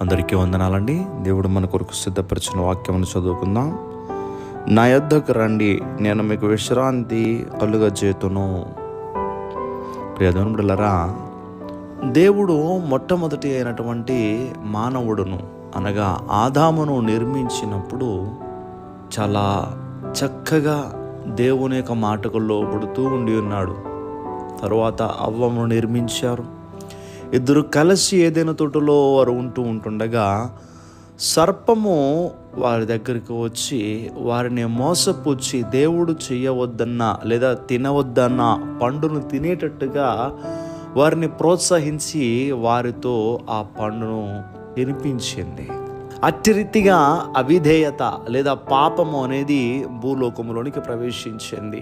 అందరికీ వందనాలండి. దేవుడు మన కొరకు సిద్ధపరిచిన వాక్యమును చదువుకుందాం. నా యొద్దకు రండి, నేను మీకు విశ్రాంతి కలుగజేతును. ప్రియదేవుని బిడ్డలారా, దేవుడు మొట్టమొదటి అయినటువంటి మానవుడును అనగా ఆదామును నిర్మించినప్పుడు చాలా చక్కగా దేవుని యొక్క మాటకు లోబడుతూ ఉండి ఉన్నాడు. తరువాత అవ్వను నిర్మించారు. ఇద్దరు కలిసి ఏదైనా తోటలో వారు ఉంటుండగా సర్పము వారి దగ్గరికి వచ్చి వారిని మోసపుచ్చి దేవుడు చేయవద్దన్న లేదా తినవద్దన్న పండును తినేటట్టుగా వారిని ప్రోత్సహించి వారితో ఆ పండును తినిపించింది. అట్టి రీతిగా అవిధేయత లేదా పాపము అనేది భూలోకములోనికి ప్రవేశించింది.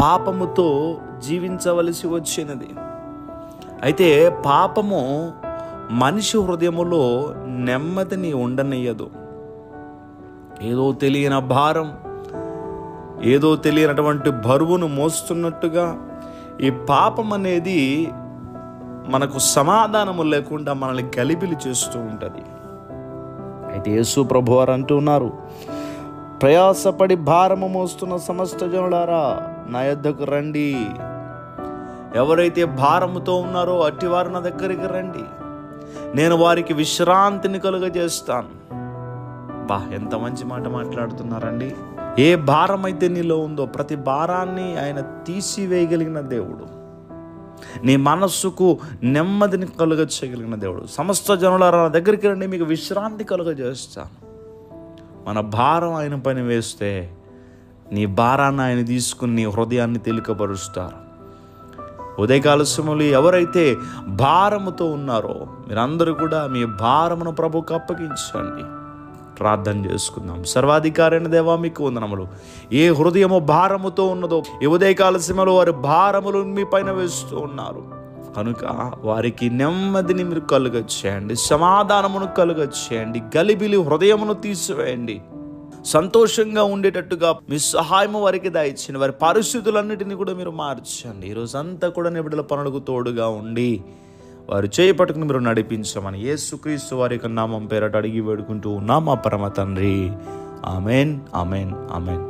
పాపముతో జీవించవలసి వచ్చినది. అయితే పాపము మనిషి హృదయములో నెమ్మదిని ఉండనియ్యదు. ఏదో తెలియని భారం, ఏదో తెలియనటువంటి బరువును మోస్తున్నట్టుగా ఈ పాపం అనేది మనకు సమాధానము లేకుండా మనల్ని గలిబిలి చేస్తూ ఉంటుంది. అయితే యేసు ప్రభువారు అంటున్నారు, ప్రయాసపడి భారము మోస్తున్న సమస్త జనులారా నా యొద్దకు రండి. ఎవరైతే భారముతో ఉన్నారో అట్టివారు నా దగ్గరికి రండి, నేను వారికి విశ్రాంతిని కలుగజేస్తాను. ఎంత మంచి మాట మాట్లాడుతున్నారండి. ఏ భారం అయితే నీలో ఉందో ప్రతి భారాన్ని ఆయన తీసివేయగలిగిన దేవుడు, నీ మనస్సుకు నెమ్మదిని కలుగజేయగలిగిన దేవుడు. సమస్త జనులారా నా దగ్గరికి రండి, మీకు విశ్రాంతి కలుగజేస్తాను. మన భారం ఆయన పైన వేస్తే నీ భారాన్ని ఆయన తీసుకుని నీ హృదయాన్ని తేలికపరుస్తారు. ఉదయకాల సమయంలో ఎవరైతే భారముతో ఉన్నారో మీరందరూ కూడా మీ భారమును ప్రభువుకు అప్పగించండి. ప్రార్థన చేసుకుందాం. సర్వాధికారైన దేవా, మీకు వందనములు. ఏ హృదయము భారముతో ఉన్నదో ఈ ఉదయకాల సమయంలో వారి భారములు మీ పైన వేస్తూ ఉన్నారు కనుక వారికి నెమ్మదిని మీరు కలుగచేయండి, సమాధానమును కలుగచేయండి, గలిబిలి హృదయమును తీసివేయండి. సంతోషంగా ఉండేటట్టుగా మీ సహాయము వారికి దయచేయండి. వారి పరిస్థితులన్నిటినీ కూడా మీరు మార్చండి. ఈరోజంతా కూడా నీ బిడ్డల పనులకు తోడుగా ఉండి వారు చేయపట్టుకుని మీరు నడిపించమని యేసుక్రీస్తు వారి యొక్క నామం పేరట అడిగి వేడుకుంటూ ఉన్నాం మా పరమ తండ్రి. Amen, amen, amen.